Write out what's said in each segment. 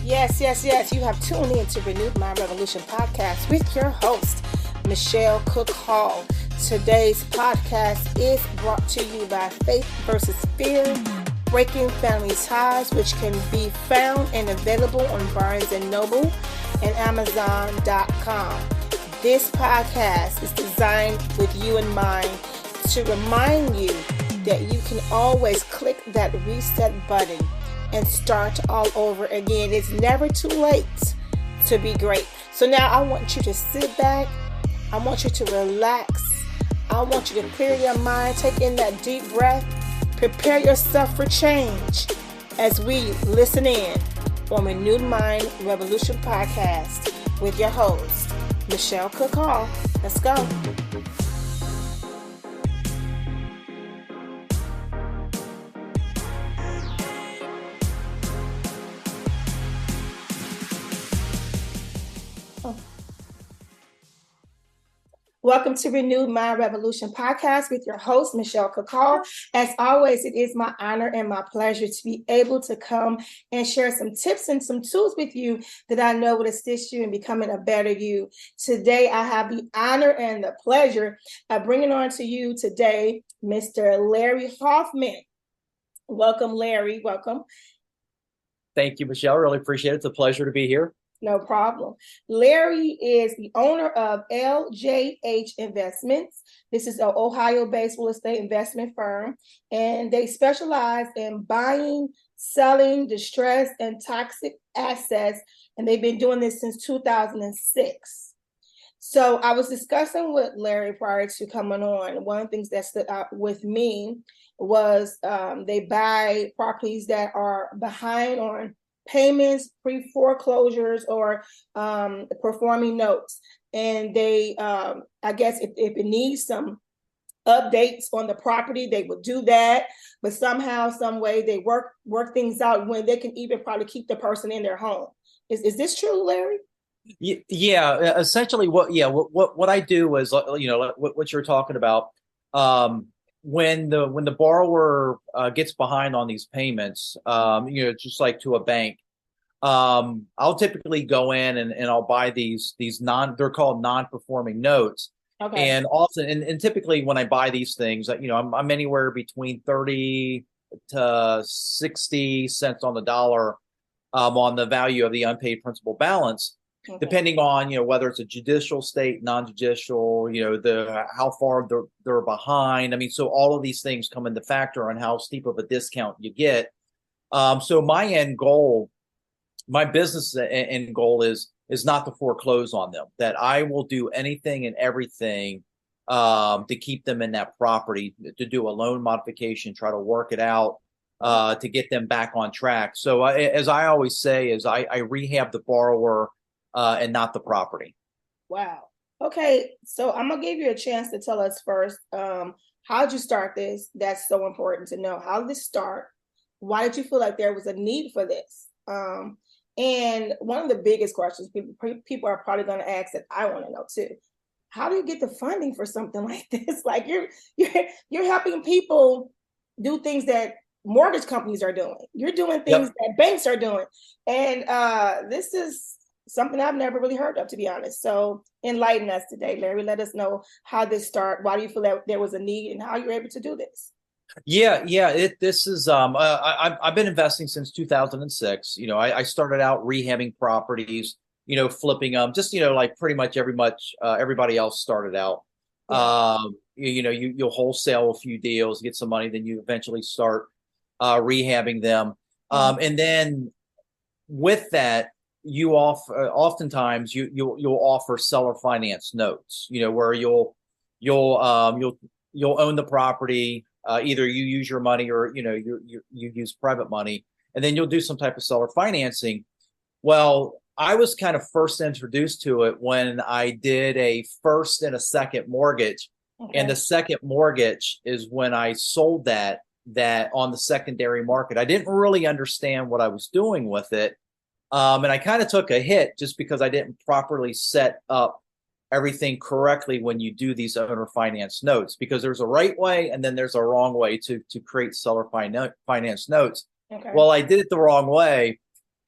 Yes, yes, yes. You have tuned in to Renewed Mind Revolution podcast with your host, Michelle Cook Hall. Today's podcast is brought to you by Faith versus Fear, Breaking Family Ties, which can be found and available on Barnes & Noble and Amazon.com. This podcast is designed with you in mind to remind you that you can always click that reset button and start all over again. It's never too late to be great. So now I want you to sit back. I want you to relax. I want you to clear your mind, take in that deep breath, prepare yourself for change as we listen in on Renewed Mind Revolution podcast with your host, Michelle Cook Hall. Let's go. Welcome to Renewed Mind Revolution podcast with your host, Michelle Cook Hall. As always, it is my honor and my pleasure to be able to come and share some tips and some tools with you that I know will assist you in becoming a better you. Today, I have the honor and the pleasure of bringing on to you today, Mr. Larry Hoffman. Welcome, Larry. Welcome. Thank you, Michelle. Really appreciate it. It's a pleasure to be here. No problem. Larry is the owner of LJH Investments. This is an Ohio-based real estate investment firm, and they specialize in buying, selling distressed and toxic assets, and they've been doing this since 2006. So I was discussing with Larry prior to coming on. One of the things that stood out with me was they buy properties that are behind on payments, pre-foreclosures, or performing notes. And they, I guess if it needs some updates on the property, they would do that. But somehow, some way, they work things out when they can even probably keep the person in their home. Is this true, Larry? Yeah, essentially what I do is, what you're talking about. When the borrower gets behind on these payments, just like to a bank, I'll typically go in and I'll buy these they're called non-performing notes. Okay. And often, and typically when I buy these things, I'm anywhere between 30 to 60 cents on the dollar on the value of the unpaid principal balance. Okay. Depending on whether it's a judicial state, non-judicial, how far they're behind. I mean, so all of these things come into factor on how steep of a discount you get. So my business end goal is not to foreclose on them. That I will do anything and everything to keep them in that property, to do a loan modification, try to work it out, to get them back on track. So as I always say, is I rehab the borrower and not the property. Wow. Okay. So I'm going to give you a chance to tell us first, how did you start this? That's so important to know. How did this start? Why did you feel like there was a need for this? And one of the biggest questions people are probably going to ask that I want to know too. How do you get the funding for something like this? Like you're helping people do things that mortgage companies are doing. You're doing things that banks are doing. And this is something I've never really heard of, to be honest. So enlighten us today, Larry. Let us know how this started. Why do you feel that there was a need and how you're able to do this? This is I've been investing since 2006. I started out rehabbing properties, flipping them, just like pretty much everybody else started out. Yeah. You'll wholesale a few deals, get some money, then you eventually start rehabbing them. And then with that, you oftentimes you'll offer seller finance notes, where you'll own the property. Either you use your money or you use private money, and then you'll do some type of seller financing. Well, I was kind of first introduced to it when I did a first and a second mortgage. Okay. And the second mortgage is when I sold that on the secondary market. I didn't really understand what I was doing with it. And I kind of took a hit just because I didn't properly set up everything correctly when you do these owner finance notes, because there's a right way and then there's a wrong way to create seller finance notes. Okay. Well, I did it the wrong way.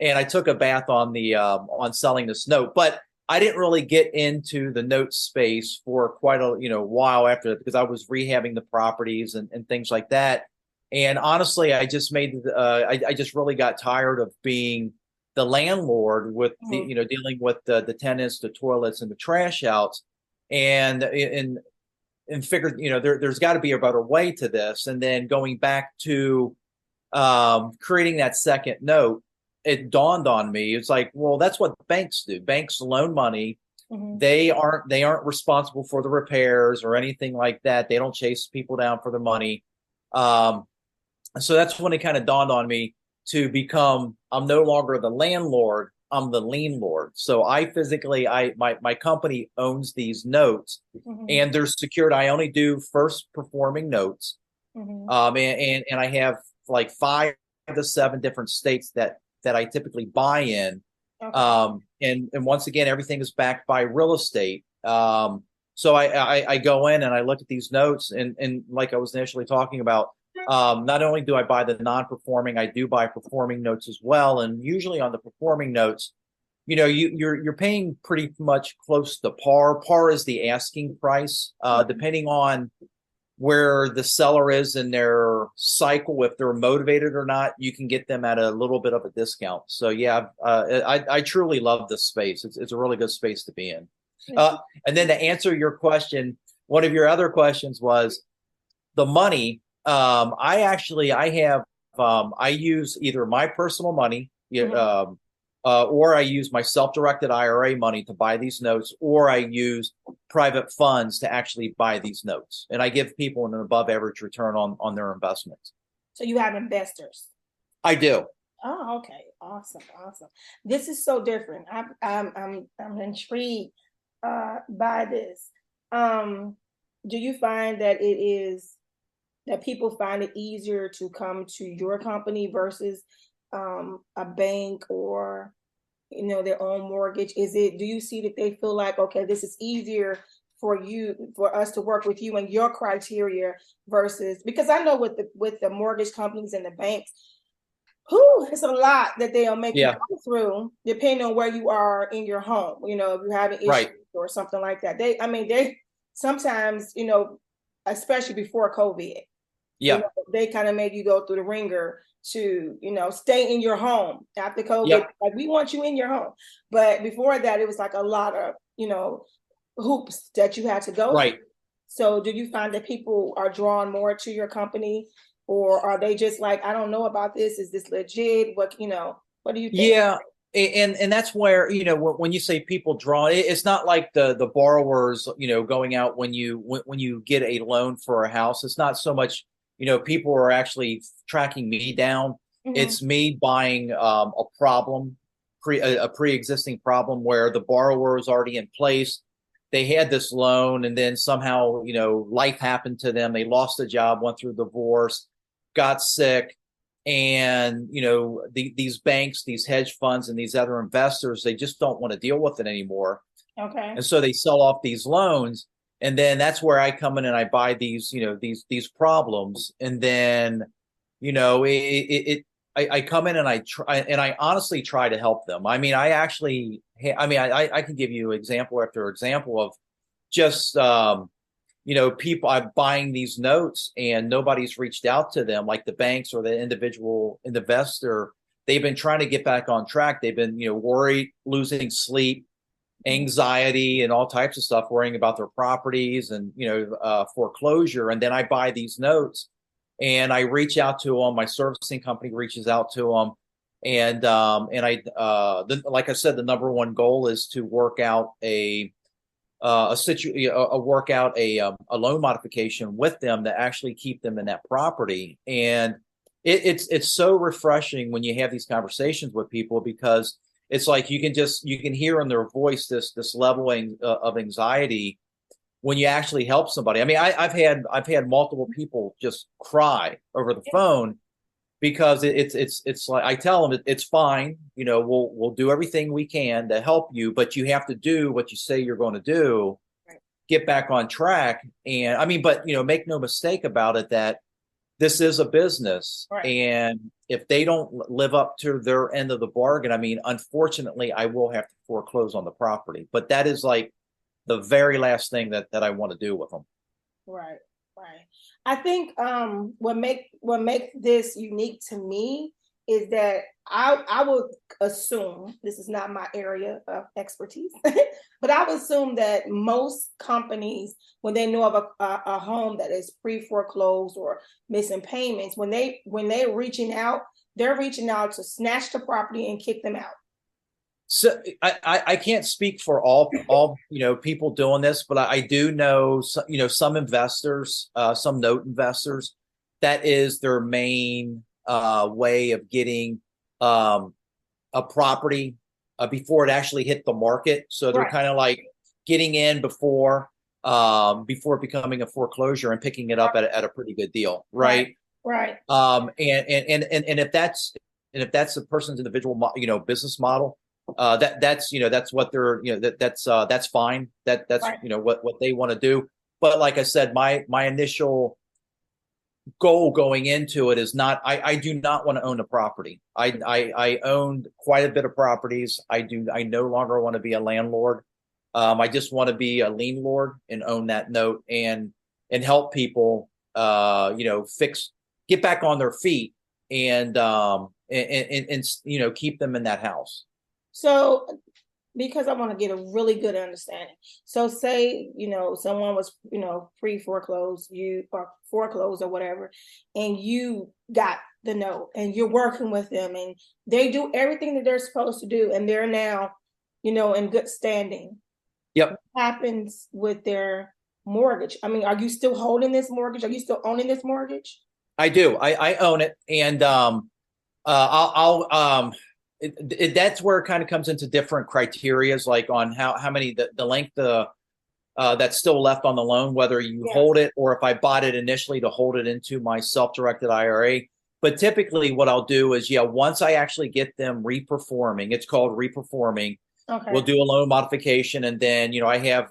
and I took a bath on the on selling this note. But I didn't really get into the note space for quite a while after that, because I was rehabbing the properties and things like that. And honestly, I just I just really got tired of being the landlord with the dealing with the tenants, the toilets, and the trash outs, and figured there's got to be a better way to this. And then going back to creating that second note, it dawned on me. It's like, well, that's what banks do. Banks loan money. They aren't responsible for the repairs or anything like that. They don't chase people down for the money. So that's when it kind of dawned on me to become, I'm no longer the landlord, I'm the lien lord. So my company owns these notes, and they're secured. I only do first performing notes. And I have like 5 to 7 different states that I typically buy in. And once again, everything is backed by real estate. So I go in and I look at these notes, and like I was initially talking about, not only do I buy the non-performing, I do buy performing notes as well. And usually on the performing notes, you're paying pretty much close to par. Par is the asking price, depending on where the seller is in their cycle. If they're motivated or not, you can get them at a little bit of a discount. So yeah, I truly love this space. It's a really good space to be in. And then to answer your question, one of your other questions was the money. I use either my personal money, or I use my self-directed IRA money to buy these notes, or I use private funds to actually buy these notes. And I give people an above average return on their investments. So you have investors? I do. Oh, okay. Awesome. This is so different. I'm intrigued by this. Do you find that that people find it easier to come to your company versus a bank or their own mortgage? Do you see that they feel like, okay, this is easier for us to work with you and your criteria versus, because I know with the mortgage companies and the banks, it's a lot that they'll make you go through depending on where you are in your home. If you're having issues or something like that, they sometimes, especially before COVID, they kind of made you go through the ringer to, stay in your home after COVID. Like, we want you in your home. But before that, it was like a lot of, hoops that you had to go through. So do you find that people are drawn more to your company, or are they just like, I don't know about this? Is this legit? What do you think? Yeah. And that's where, when you say people draw, it's not like the borrowers, going out when you get a loan for a house. It's not so much, people are actually tracking me down. It's me buying a problem, a pre-existing problem where the borrower is already in place. They had this loan, and then somehow, life happened to them. They lost a job, went through divorce, got sick. And, these banks, these hedge funds, and these other investors, they just don't want to deal with it anymore. Okay. And so they sell off these loans. And then that's where I come in and I buy these, these problems. And then, I come in and I honestly try to help them. I mean, I can give you example after example of just, people are buying these notes and nobody's reached out to them, like the banks or the individual investor. They've been trying to get back on track. They've been, worried, losing sleep, anxiety, and all types of stuff, worrying about their properties and, foreclosure. And then I buy these notes and I reach out to them. My servicing company reaches out to them. And like I said, the number one goal is to work out a loan modification with them to actually keep them in that property. And it's so refreshing when you have these conversations with people, because it's like you can hear in their voice this level of anxiety when you actually help somebody. I mean, I've had multiple people just cry over the phone, because it's like, I tell them it's fine. We'll do everything we can to help you, but you have to do what you say you're going to do, get back on track. And I mean, but make no mistake about it, that this is a business, Right. and if they don't live up to their end of the bargain, I mean, unfortunately, I will have to foreclose on the property. But that is like the very last thing that I want to do with them. Right, right. I think what makes this unique to me is that I would assume, this is not my area of expertise, but I would assume that most companies, when they know of a home that is pre-foreclosed or missing payments, when they're reaching out, they're reaching out to snatch the property and kick them out. So I can't speak for all people doing this, but I do know some investors, some note investors, that is their main way of getting a property before it actually hit the market. So they're Right, kind of like getting in before becoming a foreclosure and picking it up at a pretty good deal, right? right, And if that's a person's individual business model, that's what they're that's fine. That's right, what they want to do. But like I said, my initial goal going into it is not, I do not want to own a property. I owned quite a bit of properties. I no longer want to be a landlord. I just want to be a lien lord and own that note and help people get back on their feet and keep them in that house. So, because I want to get a really good understanding. So say, someone was, pre-foreclosed, you or foreclosed or whatever, and you got the note and you're working with them and they do everything that they're supposed to do and they're now, in good standing. Yep. What happens with their mortgage? I mean, are you still holding this mortgage? Are you still owning this mortgage? I do. I own it, and that's where it kind of comes into different criterias, like on how many the length that's still left on the loan, whether you Yeah. hold it or if I bought it initially to hold it into my self-directed IRA. But typically, what I'll do is, once I actually get them reperforming, it's called reperforming. Okay. We'll do a loan modification, and then I have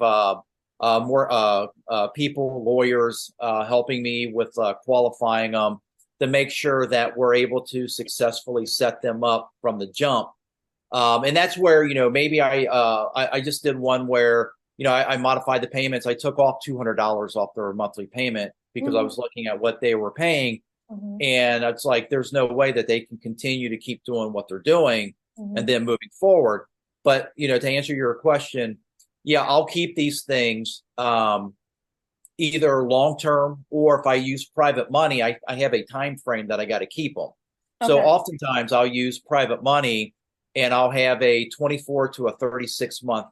more people, lawyers, helping me with qualifying them to make sure that we're able to successfully set them up from the jump. And that's where maybe I just did one where I modified the payments. I took off $200 off their monthly payment because I was looking at what they were paying, and it's like there's no way that they can continue to keep doing what they're doing and then moving forward. But to answer your question, I'll keep these things either long term, or if I use private money, I have a time frame that I got to keep them. So oftentimes I'll use private money, and I'll have a 24 to a 36-month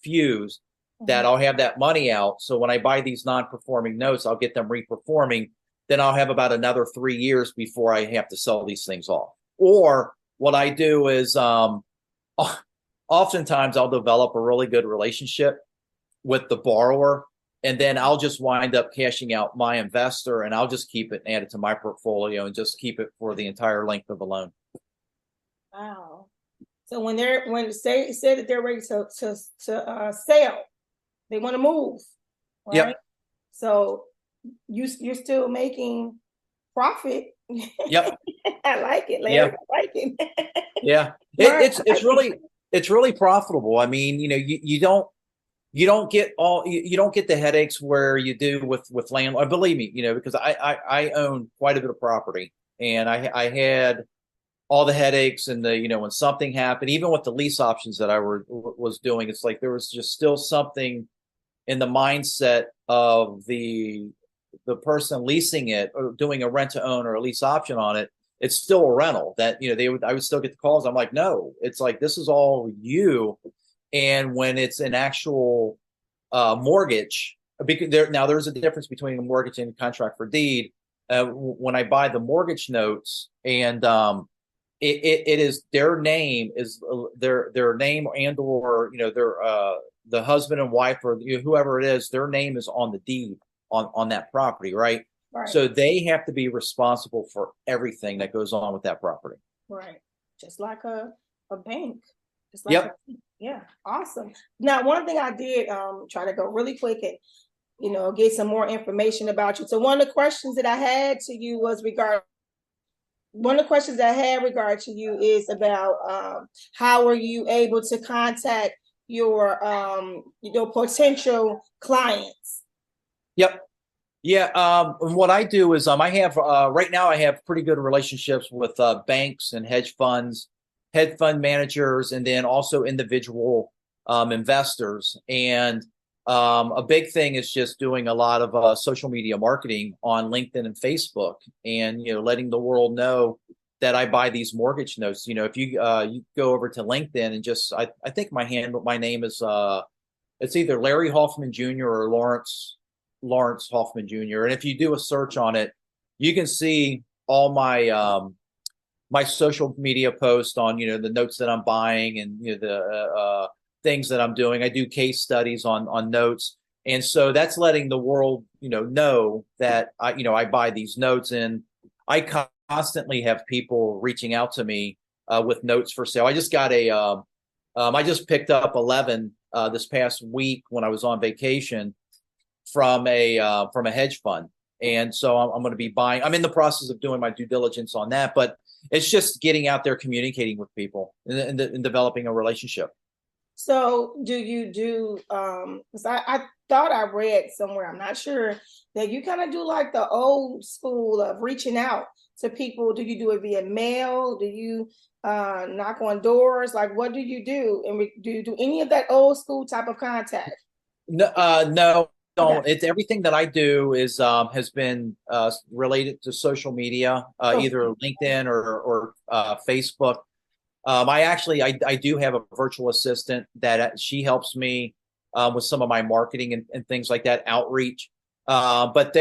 fuse that I'll have that money out. So when I buy these non-performing notes, I'll get them reperforming. Then I'll have about another 3 years before I have to sell these things off. Or what I do is oftentimes I'll develop a really good relationship with the borrower, and then I'll just wind up cashing out my investor, and I'll just keep it and add it to my portfolio and just keep it for the entire length of the loan. Wow. So when say that they're ready to sell, they want to move, right? Yep. So you're still making profit. Yep. I like it, Larry. Yeah. I like it. Yeah. It's really profitable. I mean, you don't get the headaches where you do with landlord. Believe me, because I own quite a bit of property, and I had all the headaches and when something happened, even with the lease options that I was doing, it's like there was just still something in the mindset of the person leasing it or doing a rent to own or a lease option on it. It's still a rental that I would still get the calls. I'm like, no, it's like this is all you. And when it's an actual mortgage, because there's a difference between a mortgage and a contract for deed. When I buy the mortgage notes, and it is their name their name and or their the husband and wife or whoever it is, their name is on the deed on that property, right? Right. So they have to be responsible for everything that goes on with that property. Right. Just like a bank. Yep. Yeah. Awesome. Now, one thing I did try to go really quick, and get some more information about you. So one of the questions that I had to you was regard to you is about how are you able to contact your potential clients? Yep. Yeah. And what I do is I have right now I have pretty good relationships with banks and hedge funds, hedge fund managers, and then also individual investors. And a big thing is just doing a lot of social media marketing on LinkedIn and Facebook, and letting the world know that I buy these mortgage notes. If you go over to LinkedIn and just I think my name is it's either Larry Hoffman Jr. or Lawrence Hoffman Jr. And if you do a search on it, you can see all my social media posts on the notes that I'm buying, and the things that I'm doing. I do case studies on notes, and so that's letting the world know that I buy these notes, and I constantly have people reaching out to me with notes for sale. I just got I just picked up 11 this past week when I was on vacation from a hedge fund. And so I'm going to be buying. I'm in the process of doing my due diligence on that, but it's just getting out there, communicating with people, and developing a relationship. So do you do, because I thought I read somewhere, I'm not sure, that you kind of do like the old school of reaching out to people. Do you do it via mail? Do you knock on doors? Like, what do you do? And do you do any of that old school type of contact? No, no. Don't. Okay. It's everything that I do is has been related to social media, either LinkedIn or Facebook. I do have a virtual assistant that she helps me with some of my marketing and things like that, outreach. But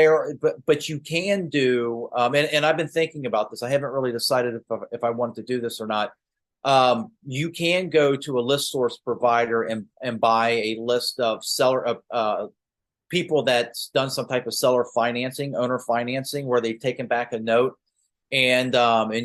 you can do, and I've been thinking about this. I haven't really decided if I want to do this or not. You can go to a list source provider and buy a list of people that's done some type of seller financing, owner financing, where they've taken back a note, and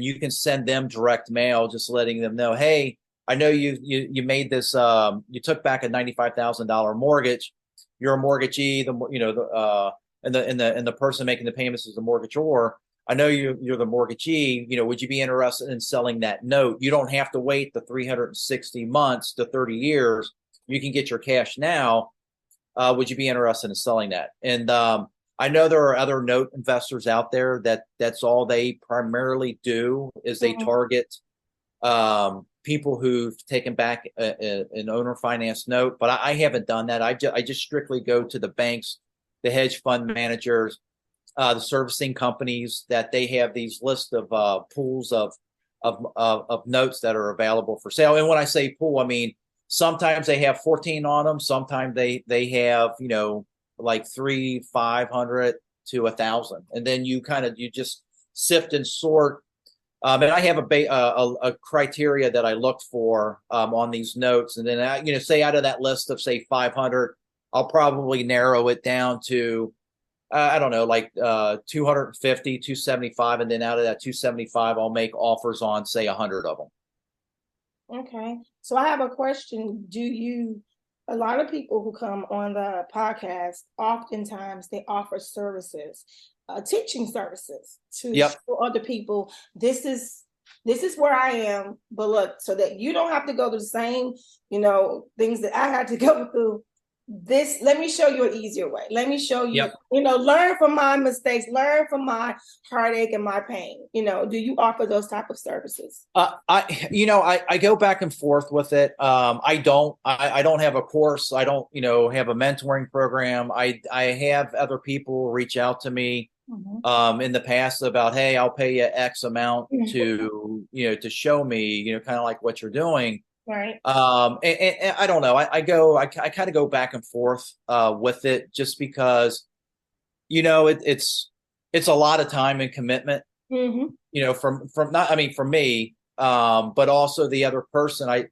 you can send them direct mail, just letting them know, hey, I know you made this, you took back a $95,000 mortgage. You're a mortgagee, and the person making the payments is the mortgagor. I know you're the mortgagee. Would you be interested in selling that note? You don't have to wait the 360 months to 30 years. You can get your cash now. Would you be interested in selling that? And I know there are other note investors out there that's all they primarily do is they target people who've taken back an owner finance note. But I haven't done that. I just strictly go to the banks, the hedge fund managers, the servicing companies, that they have these lists of pools of notes that are available for sale. And when I say pool, I mean, sometimes they have 14 on them. Sometimes they have, like 500 to 1,000. And then you just sift and sort. And I have a criteria that I look for on these notes. And then, say out of that list of, say, 500, I'll probably narrow it down to, I don't know, like 250, 275. And then out of that 275, I'll make offers on, say, 100 of them. Okay. So I have a question. A lot of people who come on the podcast, oftentimes they offer services, teaching services to show other people, this is where I am, but look, so that you don't have to go through the same, things that I had to go through. Let me show you an easier way. Let me show you, learn from my mistakes, learn from my heartache and my pain. Do you offer those type of services? I go back and forth with it. I don't have a course. I don't, have a mentoring program. I have other people reach out to me in the past about, hey, I'll pay you X amount to, to show me, kind of like what you're doing. Right. And I don't know. I kind of go back and forth with it, just because, it's a lot of time and commitment. From not, I mean, for me, but also the other person. I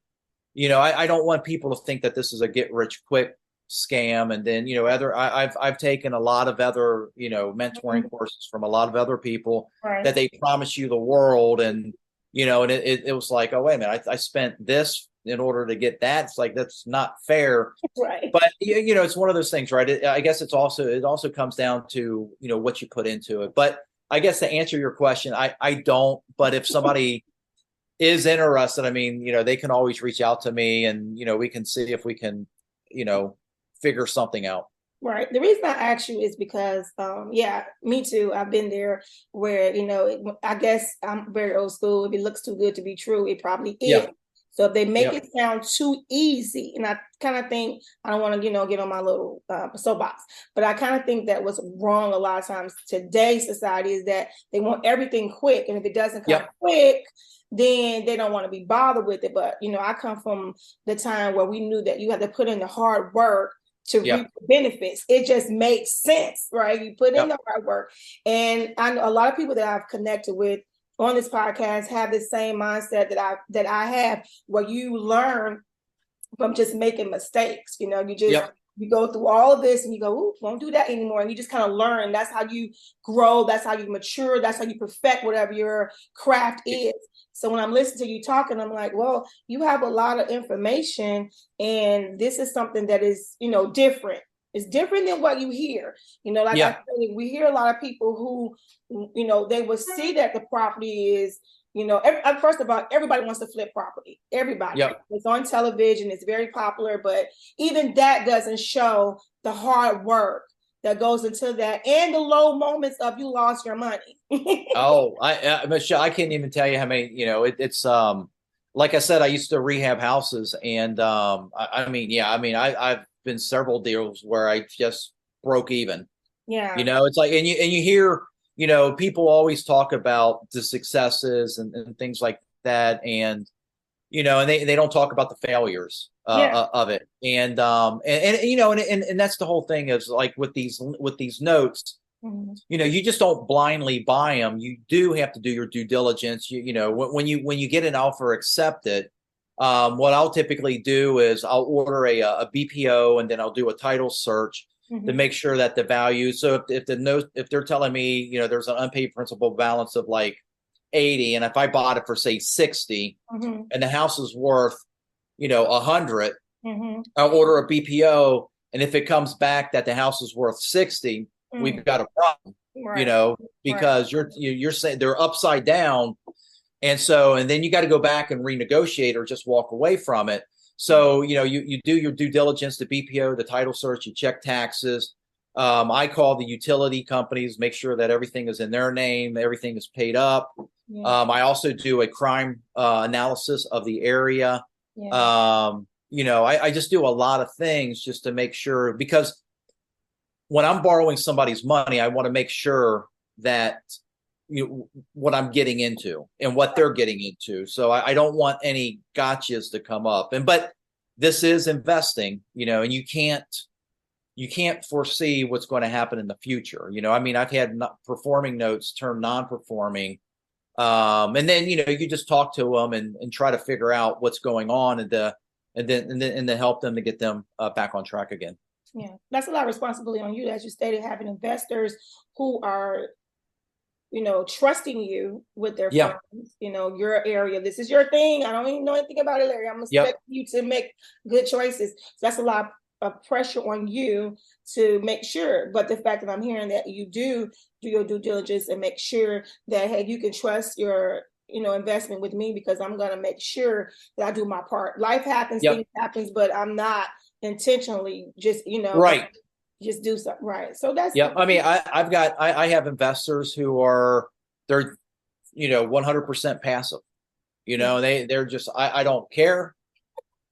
don't want people to think that this is a get rich quick scam. And then I've taken a lot of other mentoring courses from a lot of other people that they promise you the world, and and it was like, oh, wait a minute, I spent this in order to get that. It's like, that's not fair. Right. But it's one of those things, right? I guess it also comes down to, what you put into it. But I guess to answer your question, I don't. But if somebody is interested, I mean, they can always reach out to me, and we can see if we can, figure something out. Right. The reason I ask you is because, yeah, me too. I've been there where, I guess I'm very old school. If it looks too good to be true, it probably is. Yeah. So if they make Yeah. it sound too easy, and I kind of think, I don't want to, get on my little soapbox, but I kind of think that what's wrong a lot of times today's society is that they want everything quick. And if it doesn't come Yep. quick, then they don't want to be bothered with it. But, I come from the time where we knew that you had to put in the hard work to reap the benefits. It just makes sense, right? You put in the hard work. And I know a lot of people that I've connected with on this podcast have the same mindset that I have, where you learn from just making mistakes. You just you go through all of this and you go, ooh, won't do that anymore. And you just kind of learn. That's how you grow. That's how you mature. That's how you perfect whatever your craft is. So when I'm listening to you talking, I'm like, well, you have a lot of information, and this is something that is, different. It's different than what you hear. I said, we hear a lot of people who, they will see that the property is, first of all, everybody wants to flip property. Everybody. Yep. It's on television. It's very popular, but even that doesn't show the hard work that goes into that, and the low moments of you lost your money. Oh, Michelle, I can't even tell you how many. It's like I said, I used to rehab houses, and I've been several deals where I just broke even. Yeah. It's like, and you hear, people always talk about the successes and things like that, and and they don't talk about the failures of it, and that's the whole thing, is like with these notes. Mm-hmm. You just don't blindly buy them. You do have to do your due diligence. When you get an offer accepted, what I'll typically do is I'll order a BPO, and then I'll do a title search to make sure that the value. So if they're telling me, there's an unpaid principal balance of like 80, and if I bought it for say 60, and the house is worth 100, I'll order a BPO, and if it comes back that the house is worth 60, we've got a problem. Right. Because you're saying they're upside down, and then you got to go back and renegotiate or just walk away from it. So you do your due diligence, the BPO, the title search, you check taxes. I call the utility companies, make sure that everything is in their name, everything is paid up. Yeah. I also do a crime analysis of the area. Yeah. I just do a lot of things just to make sure, because when I'm borrowing somebody's money, I want to make sure that what I'm getting into and what they're getting into. So I don't want any gotchas to come up. But this is investing, and you can't foresee what's going to happen in the future. I've had performing notes turn non-performing. And then, you just talk to them and try to figure out what's going on, and then help them to get them back on track again. Yeah, that's a lot of responsibility on you, as you stated, having investors who are, trusting you with their funds, your area. This is your thing. I don't even know anything about it, Larry. I'm expecting you to make good choices. So that's a lot of pressure on you to make sure. But the fact that I'm hearing that you do your due diligence and make sure that, hey, you can trust your investment with me, because I'm going to make sure that I do my part. Life happens, things happens, but I'm not intentionally just, right. Just do something. Right. So that's, I have investors who are, they're, 100% passive, they're just, I don't care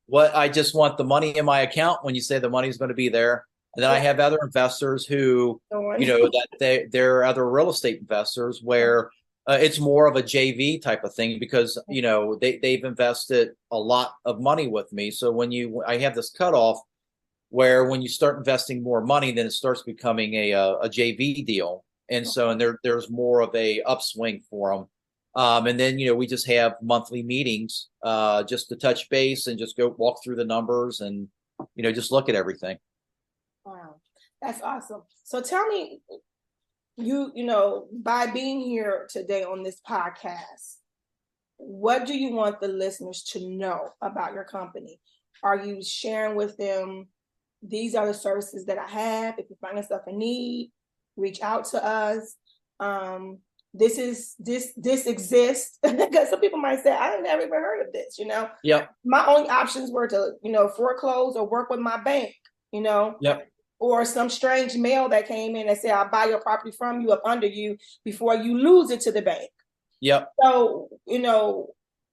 what, I just want the money in my account when you say the money is going to be there. And then I have other investors who, that they're other real estate investors where it's more of a JV type of thing, because, they've invested a lot of money with me. So I have this cutoff where when you start investing more money, then it starts becoming a JV deal. And so, there's more of a upswing for them. And then, we just have monthly meetings just to touch base and just go walk through the numbers and, just look at everything. Wow. That's awesome. So tell me, by being here today on this podcast, what do you want the listeners to know about your company? Are you sharing with them, these are the services that I have? If you find yourself in need, reach out to us. This exists, because some people might say, I never even heard of this. Yep. My only options were to, foreclose or work with my bank, Yep. or some strange mail that came in and said, I'll buy your property from you, up under you, before you lose it to the bank. Yep. So,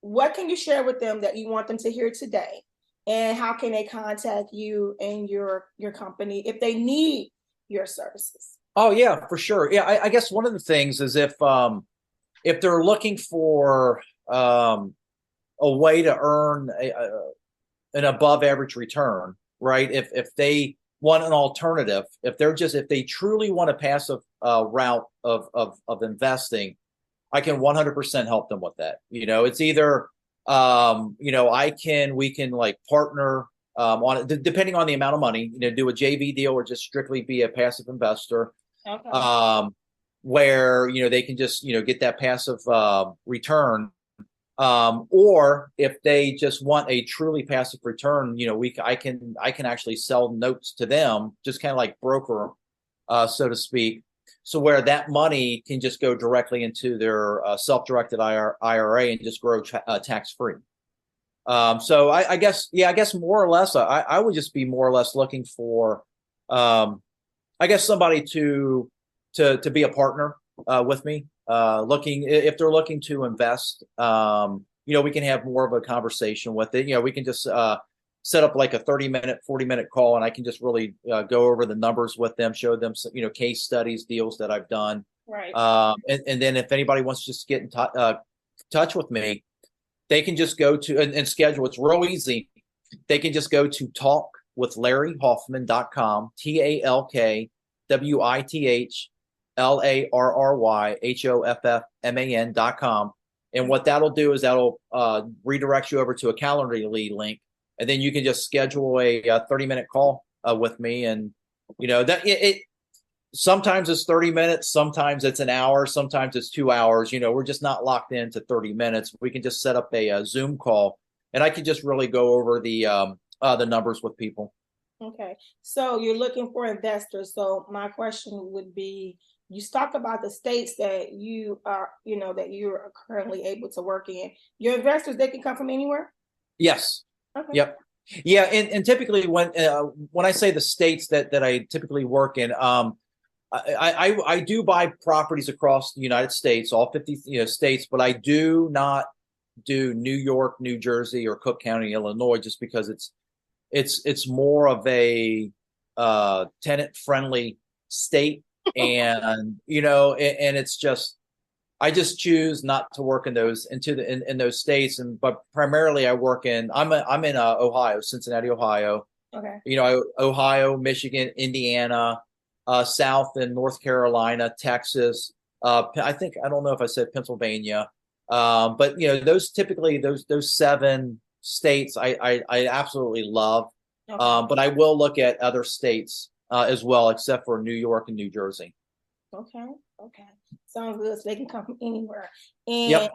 what can you share with them that you want them to hear today? And how can they contact you and your company if they need your services? Oh yeah, for sure. Yeah, I guess one of the things is if they're looking for a way to earn an above average return, right? If they want an alternative, if they truly want a passive route of investing, I can 100% help them with that. It's either we can like partner on it, depending on the amount of money, do a JV deal or just strictly be a passive investor. Okay. Where they can just get that passive return, or if they just want a truly passive return, I can actually sell notes to them, just kind of like broker, so to speak. So where that money can just go directly into their self-directed IRA and just grow tax free. So I guess more or less, I would just be more or less looking for, I guess, somebody to be a partner with me. Looking, if they're looking to invest, we can have more of a conversation with it. We can just set up like a 30-minute, 40-minute call, and I can just really go over the numbers with them, show them some, case studies, deals that I've done. Right. And then if anybody wants to just get in touch with me, they can just go to and schedule. It's real easy. They can just go to talkwithlarryhoffman.com, talkwithlarryhoffman.com. And what that'll do is that'll redirect you over to a Calendly link. And then you can just schedule a 30-minute call with me. And, that it sometimes it's 30 minutes, sometimes it's an hour, sometimes it's 2 hours. We're just not locked into 30 minutes. We can just set up a Zoom call, and I can just really go over the numbers with people. Okay. So you're looking for investors. So my question would be, you talk about the states that you are, that you're currently able to work in. Your investors, they can come from anywhere? Yes. Okay. Yep. Yeah. And typically when I say the states that I typically work in, I do buy properties across the United States, all 50 states, but I do not do New York, New Jersey, or Cook County, Illinois, just because it's more of a tenant friendly state, and it's just, I just choose not to work in those in those states, but primarily I'm in Ohio, Cincinnati, Ohio. Okay. Ohio, Michigan, Indiana, South and North Carolina, Texas. I don't know if I said Pennsylvania, but those typically those 7 states I absolutely love. Okay. But I will look at other states as well, except for New York and New Jersey. Okay. Sounds good. So they can come from anywhere. And yep.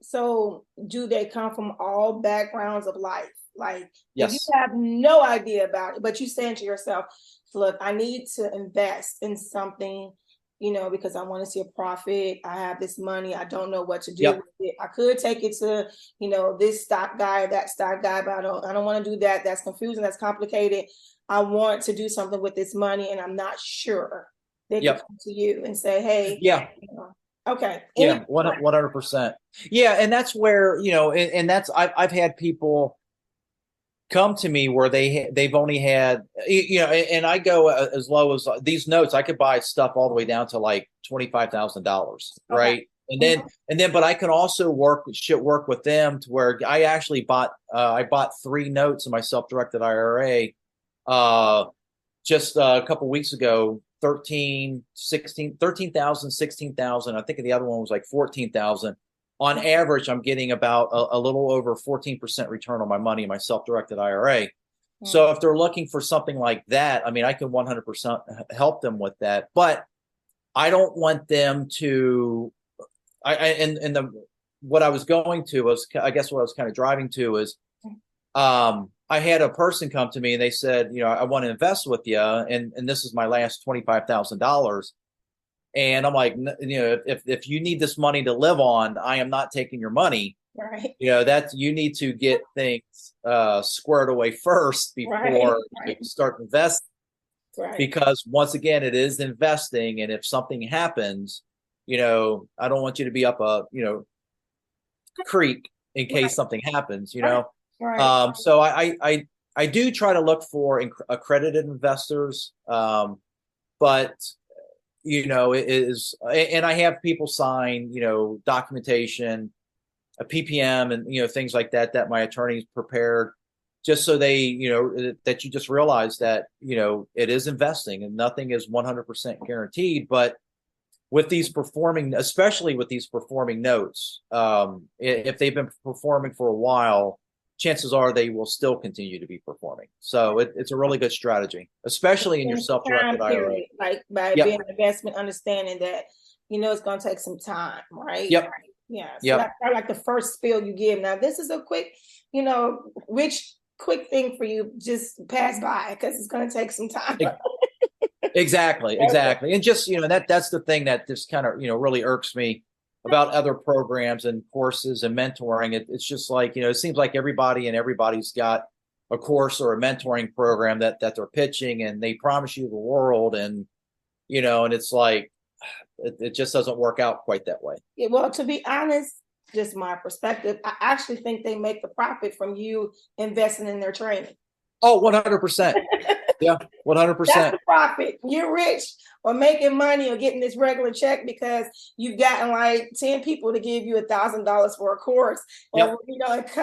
So do they come from all backgrounds of life? Like, yes. If you have no idea about it, but you're saying to yourself, look, I need to invest in something, because I want to see a profit. I have this money. I don't know what to do with it. I could take it to, this stock guy, that stock guy, but I don't want to do that. That's confusing. That's complicated. I want to do something with this money, and I'm not sure. They can come to you and say, hey, yeah. Okay. Yeah, 100%. Yeah, and that's where and that's I've had people come to me where they've only had and I go as low as these notes. I could buy stuff all the way down to like $25,000, right? And then, but I can also work with them to where I actually bought 3 notes in my self-directed IRA just a couple weeks ago. 13,000, 16,000. I think the other one was like 14,000. On average, I'm getting about a little over 14% return on my money in my self-directed IRA. So if they're looking for something like that, I mean, I can 100% help them with that. But I don't want them to. what I was going to was, I guess what I was kind of driving to is, I had a person come to me and they said, I want to invest with you, and this is my last $25,000. And I'm like, if you need this money to live on, I am not taking your money. Right. That you need to get things squared away first before you start investing. Right. Because once again, it is investing, and if something happens, I don't want you to be up a creek in case something happens. Right. So I do try to look for accredited investors, but it is, and I have people sign documentation, a PPM, and things like that my attorney's prepared, just so they that you just realize that it is investing and nothing is 100% guaranteed. But with these performing, especially with these performing notes, if they've been performing for a while, chances are they will still continue to be performing. So it's a really good strategy, especially in your self-directed IRA. Like by being an investment, understanding that it's going to take some time, right? Yep. Yeah. So that's like the first spiel you give. Now, this is a quick, quick thing for you. Just pass by because it's going to take some time. Exactly. And just, that's the thing that just kind of, really irks me about other programs and courses and mentoring. It's just like, it seems like everybody's got a course or a mentoring program that they're pitching, and they promise you the world. And, and it's like, it just doesn't work out quite that way. Yeah, well, to be honest, just my perspective, I actually think they make the profit from you investing in their training. Oh, 100%. Yeah, 100%. That's the profit. You're rich or making money or getting this regular check because you've gotten like 10 people to give you $1,000 for a course. Or,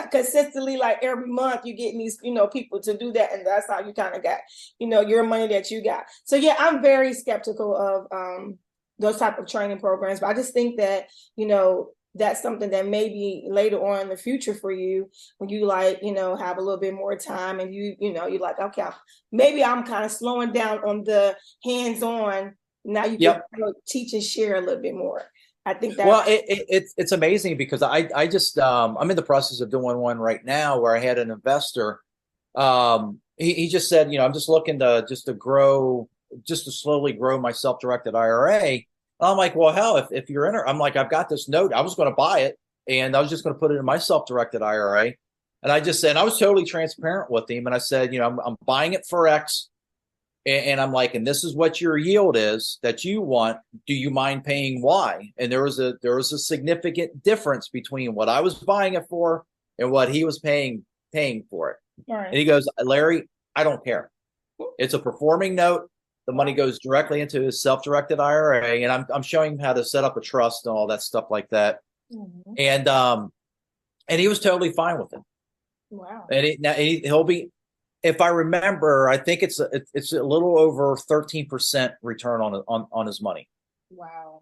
consistently, like every month you're getting these, people to do that. And that's how you kind of got, your money that you got. So yeah, I'm very skeptical of those type of training programs. But I just think that, that's something that maybe later on in the future for you, when you have a little bit more time and you're like, okay, maybe I'm kind of slowing down on the hands-on. Now you can teach and share a little bit more. I think that. Well, it's amazing because I just I'm in the process of doing one right now where I had an investor. He just said, I'm just looking to slowly grow my self-directed IRA. I'm like, well, hell, if you're in it, I'm like, I've got this note. I was going to buy it, and I was just going to put it in my self-directed IRA. And I just said, I was totally transparent with him. And I said, I'm buying it for X. And I'm like, and this is what your yield is that you want. Do you mind paying Y? And there was a significant difference between what I was buying it for and what he was paying for it. Right. And he goes, Larry, I don't care. It's a performing note. The money goes directly into his self-directed IRA, and I'm showing him how to set up a trust and all that stuff like that. Mm-hmm. And he was totally fine with it. Wow. And he'll be, if I remember, I think it's a little over 13% return on his money. Wow.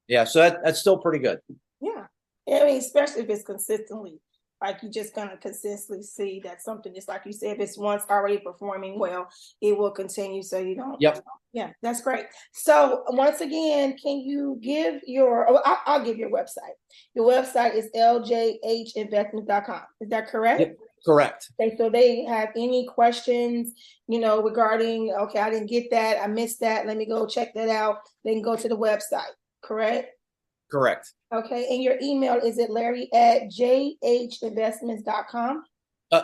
Yeah, so that's still pretty good. Yeah, I mean, especially if it's consistently. Like you're just going to consistently see that something, just like you said, if it's once already performing well, it will continue. So you don't. Yep. Yeah, that's great. So once again, can you give I'll give your website. Your website is LJHinvestments.com. Is that correct? Yep, correct. Okay, so they have any questions, regarding, okay, I didn't get that. I missed that. Let me go check that out. They can go to the website, correct? Correct. Okay, and your email, is it Larry@jhinvestments.com?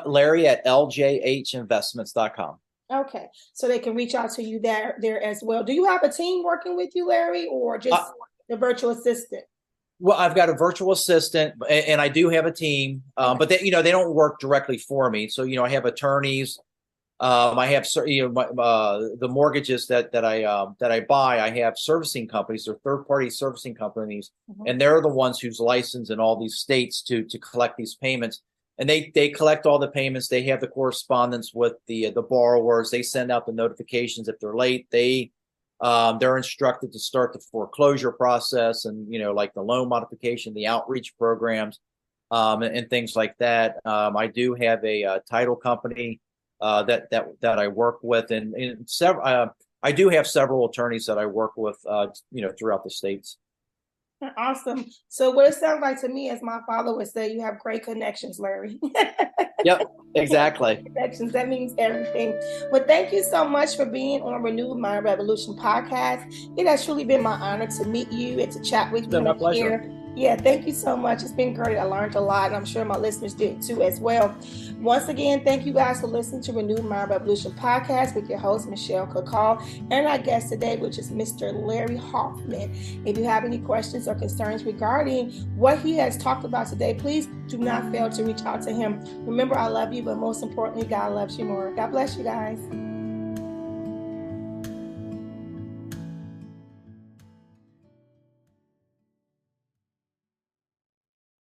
Larry at LJHinvestments.com. Okay, so they can reach out to you there as well. Do you have a team working with you, Larry, or just the virtual assistant? Well, I've got a virtual assistant, and I do have a team, but they don't work directly for me. So I have attorneys. I have the mortgages that I buy. I have servicing companies. They're third-party servicing companies, and they're the ones who's licensed in all these states to collect these payments. And they collect all the payments. They have the correspondence with the borrowers. They send out the notifications if they're late. They're instructed to start the foreclosure process and like the loan modification, the outreach programs, and things like that. I do have a title company that I work with, and several. I do have several attorneys that I work with, throughout the states. Awesome. So what it sounds like to me, as my father would say, you have great connections, Larry. Yep, exactly. Connections, that means everything. Well, thank you so much for being on Renew My Revolution podcast. It has truly been my honor to meet you and to chat with It's been you my and pleasure. share. Yeah, thank you so much. It's been great. I learned a lot, and I'm sure my listeners did too as well. Once again, thank you guys for listening to Renew My Revolution podcast with your host, Michelle Kakal, and our guest today, which is Mr. Larry Hoffman. If you have any questions or concerns regarding what he has talked about today, please do not fail to reach out to him. Remember, I love you, but most importantly, God loves you more. God bless you guys.